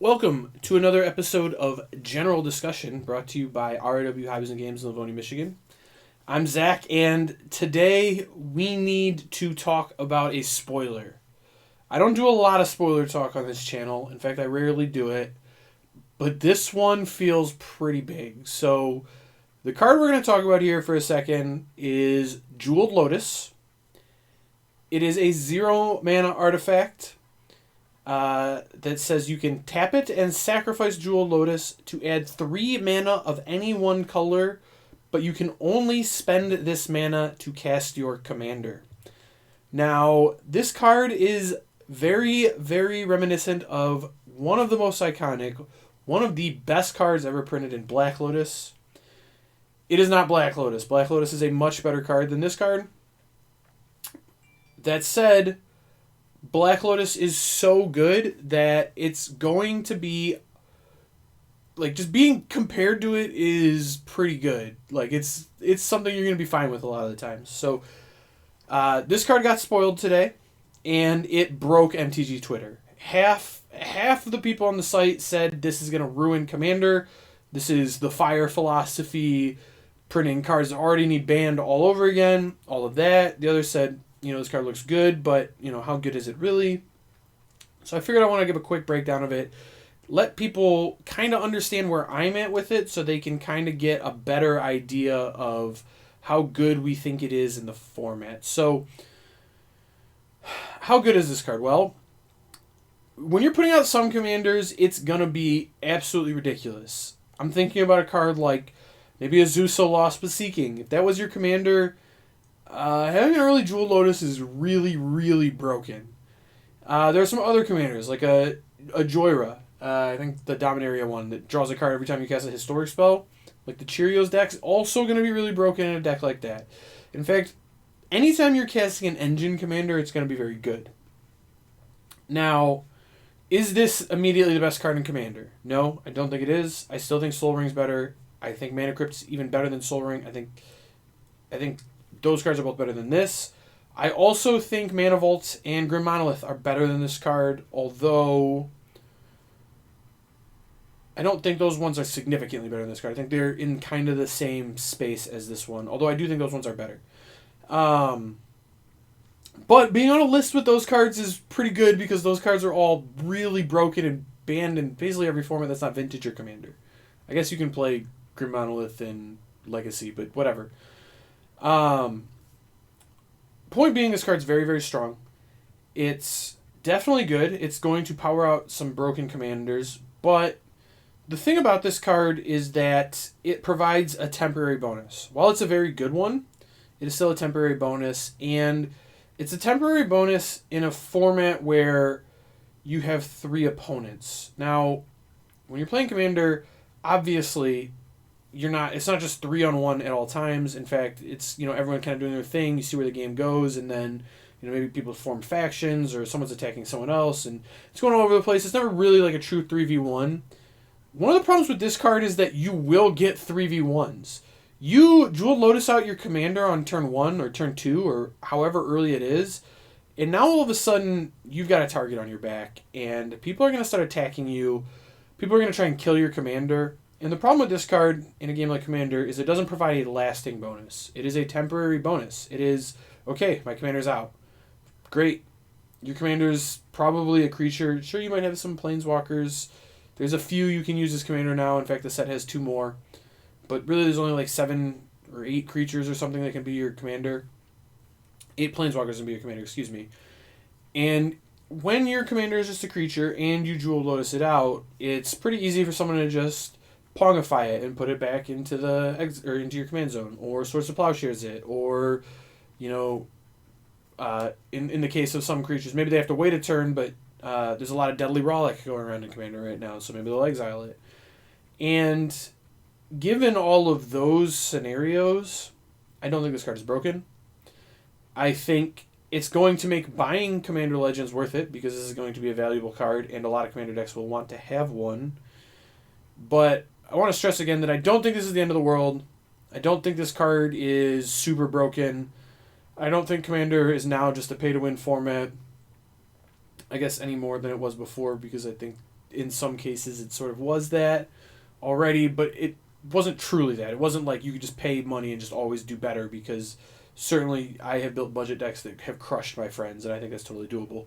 Welcome to another episode of General Discussion brought to you by RW Hobbies and Games in Livonia, Michigan. I'm Zach, and today we need to talk about a spoiler. I don't do a lot of spoiler talk on this channel. In fact, I rarely do it. But this one feels pretty big. So, the card we're going to talk about here for a second is Jeweled Lotus. It is a 0 mana artifact that says you can tap it and sacrifice Jeweled Lotus to add 3 mana of any one color, but you can only spend this mana to cast your commander. Now, this card is very, very reminiscent of one of the most iconic, one of the best cards ever printed in Black Lotus. It is not Black Lotus. Black Lotus is a much better card than this card. That said, Black Lotus is so good that it's going to be, like, just being compared to it is pretty good. Like, it's something you're going to be fine with a lot of the times. So, this card got spoiled today, and it broke MTG Twitter. Half of the people on the site said this is going to ruin Commander. This is the fire philosophy, printing cards that already need banned all over again, all of that. The others said, this card looks good, but, how good is it really? So I figured I want to give a quick breakdown of it. Let people kind of understand where I'm at with it so they can kind of get a better idea of how good we think it is in the format. So, how good is this card? Well, when you're putting out some commanders, it's going to be absolutely ridiculous. I'm thinking about a card like maybe a Zuso Lost but Seeking. If that was your commander, having an early Jeweled Lotus is really, really broken. There are some other commanders, like a Joyra. I think the Dominaria one that draws a card every time you cast a historic spell. Like the Cheerios deck's also going to be really broken in a deck like that. In fact, anytime you're casting an engine commander, it's going to be very good. Now, is this immediately the best card in Commander? No, I don't think it is. I still think Soul Ring's better. I think Mana Crypt's even better than Soul Ring. I think those cards are both better than this. I also think Mana Vault and Grim Monolith are better than this card, although I don't think those ones are significantly better than this card. I think they're in kind of the same space as this one, although I do think those ones are better. But being on a list with those cards is pretty good because those cards are all really broken and banned in basically every format that's not Vintage or Commander. I guess you can play Grim Monolith in Legacy, but whatever. Point being, this card's very, very strong. It's definitely good. It's going to power out some broken commanders, but the thing about this card is that it provides a temporary bonus. While it's a very good one, it is still a temporary bonus, and it's a temporary bonus in a format where you have 3 opponents. Now, when you're playing Commander, obviously it's not just 3-on-1 at all times. In fact, it's, everyone kind of doing their thing. You see where the game goes, and then, maybe people form factions or someone's attacking someone else, and it's going all over the place. It's never really like a true 3v1. One of the problems with this card is that you will get 3v1s. You Jeweled Lotus out your commander on turn 1 or turn 2 or however early it is, and now all of a sudden you've got a target on your back, and people are going to start attacking you. People are going to try and kill your commander. And the problem with this card in a game like Commander is it doesn't provide a lasting bonus. It is a temporary bonus. It is, okay, my commander's out. Great. Your commander's probably a creature. Sure, you might have some planeswalkers. There's a few you can use as commander now. In fact, the set has 2 more. But really, there's only like 7 or 8 creatures or something that can be your commander. 8 planeswalkers can be your commander, excuse me. And when your commander is just a creature and you Jeweled Lotus it out, it's pretty easy for someone to just Pongify it and put it back into into your command zone, or Swords to Plowshares it, or in the case of some creatures, maybe they have to wait a turn, but there's a lot of Deadly Rollick going around in Commander right now, so maybe they'll exile it. And given all of those scenarios, I don't think this card is broken. I think it's going to make buying Commander Legends worth it because this is going to be a valuable card, and a lot of Commander decks will want to have one. But I want to stress again that I don't think this is the end of the world. I don't think this card is super broken. I don't think Commander is now just a pay-to-win format, I guess, any more than it was before, because I think in some cases it sort of was that already, but it wasn't truly that. It wasn't like you could just pay money and just always do better, because certainly I have built budget decks that have crushed my friends, and I think that's totally doable.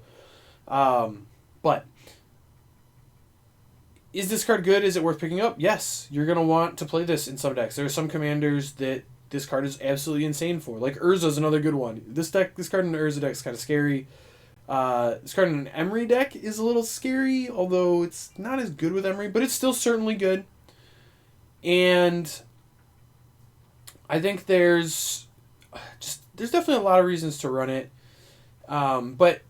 But is this card good? Is it worth picking up? Yes. You're going to want to play this in some decks. There are some commanders that this card is absolutely insane for. Like Urza's another good one. This card in the Urza deck is kind of scary. This card in an Emery deck is a little scary, although it's not as good with Emery, but it's still certainly good. And I think there's definitely a lot of reasons to run it. But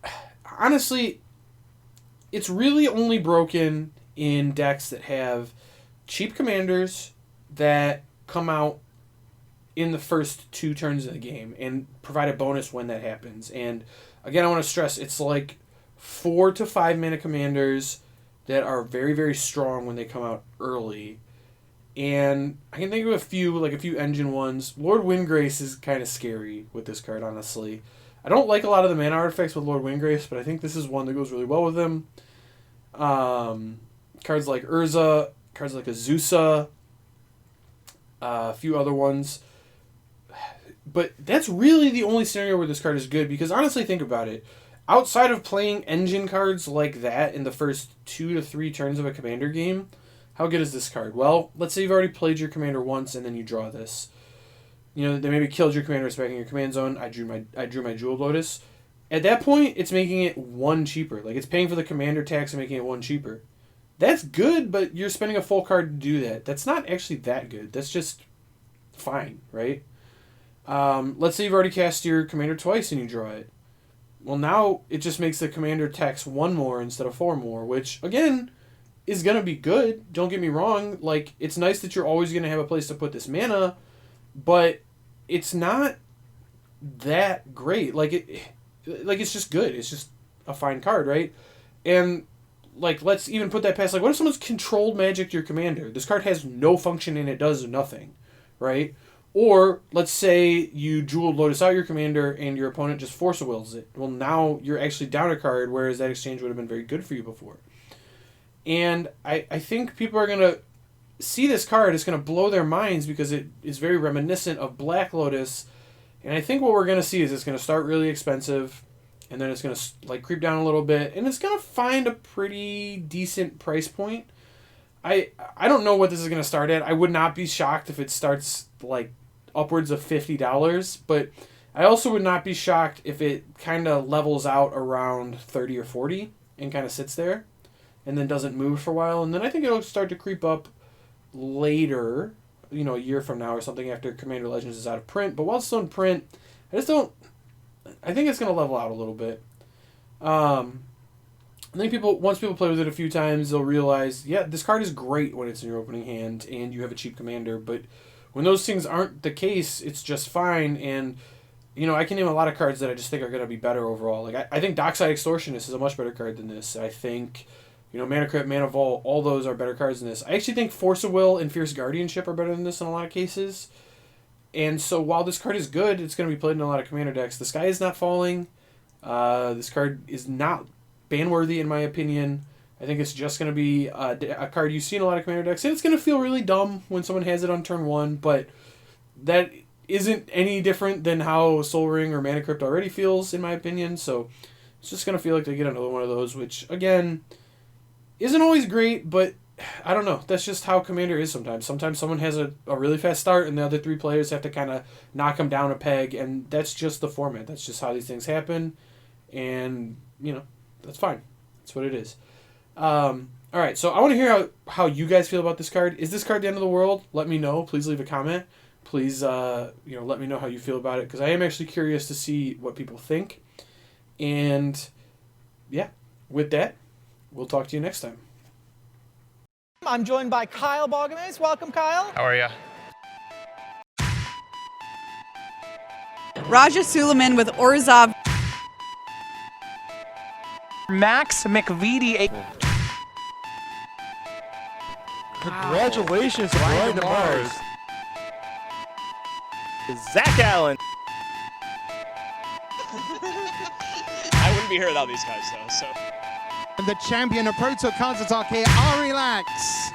honestly, it's really only broken in decks that have cheap commanders that come out in the first 2 turns of the game and provide a bonus when that happens. And again, I want to stress, it's like 4 to 5 mana commanders that are very, very strong when they come out early. And I can think of a few engine ones. Lord Windgrace is kind of scary with this card, honestly. I don't like a lot of the mana artifacts with Lord Windgrace, but I think this is one that goes really well with him. Cards like Urza, cards like Azusa, a few other ones. But that's really the only scenario where this card is good, because honestly, think about it. Outside of playing engine cards like that in the first 2 to 3 turns of a commander game, how good is this card? Well, let's say you've already played your commander once and then you draw this. You know, they maybe killed your commander back in your command zone. I drew my Jeweled Lotus. At that point, it's making it 1 cheaper. Like, it's paying for the commander tax and making it 1 cheaper. That's good, but you're spending a full card to do that. That's not actually that good. That's just fine, right? Let's say you've already cast your commander twice and you draw it. Well, now it just makes the commander tax 1 more instead of 4 more, which, again, is going to be good. Don't get me wrong. Like, it's nice that you're always going to have a place to put this mana, but it's not that great. It's just good. It's just a fine card, right? And like, let's even put that past, like, what if someone's controlled magic your commander? This card has no function and it does nothing, right? Or let's say you Jeweled Lotus out your commander and your opponent just Force Wills it. Well, now you're actually down a card, whereas that exchange would have been very good for you before. And I think people are going to see this card. It's going to blow their minds because it is very reminiscent of Black Lotus. And I think what we're going to see is it's going to start really expensive, and then it's going to like creep down a little bit, and it's going to find a pretty decent price point. I don't know what this is going to start at. I would not be shocked if it starts like upwards of $50, but I also would not be shocked if it kind of levels out around 30 or 40 and kind of sits there and then doesn't move for a while. And then I think it'll start to creep up later, you know, a year from now or something after Commander Legends is out of print. But while it's still in print, I think it's going to level out a little bit. I think once people play with it a few times, they'll realize, yeah, this card is great when it's in your opening hand and you have a cheap commander, but when those things aren't the case, it's just fine. And, you know, I can name a lot of cards that I just think are going to be better overall. Like, I think Dockside Extortionist is a much better card than this. I think, you know, Mana Crypt, Mana Vault, all those are better cards than this. I actually think Force of Will and Fierce Guardianship are better than this in a lot of cases. And so while this card is good, it's going to be played in a lot of commander decks. The sky is not falling. This card is not ban-worthy in my opinion. I think it's just going to be a card you see in a lot of commander decks, and it's going to feel really dumb when someone has it on turn 1, but that isn't any different than how Soul Ring or Mana Crypt already feels, in my opinion, so it's just going to feel like they get another one of those, which, again, isn't always great, but I don't know. That's just how Commander is sometimes. Sometimes someone has a really fast start, and the other 3 players have to kind of knock them down a peg, and that's just the format. That's just how these things happen, and, you know, that's fine. That's what it is. All right, so I want to hear how you guys feel about this card. Is this card the end of the world? Let me know. Please leave a comment. Please, let me know how you feel about it, because I am actually curious to see what people think. And, yeah, with that, we'll talk to you next time. I'm joined by Kyle Balgamez. Welcome, Kyle. How are you? Raja Suleiman with Orzhov. Max McVitie. Congratulations, Brian to Mars. Zach Allen. I wouldn't be here without these guys, though. So And the champion of Pro Tour Cards Attack here, Ari Lax.